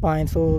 500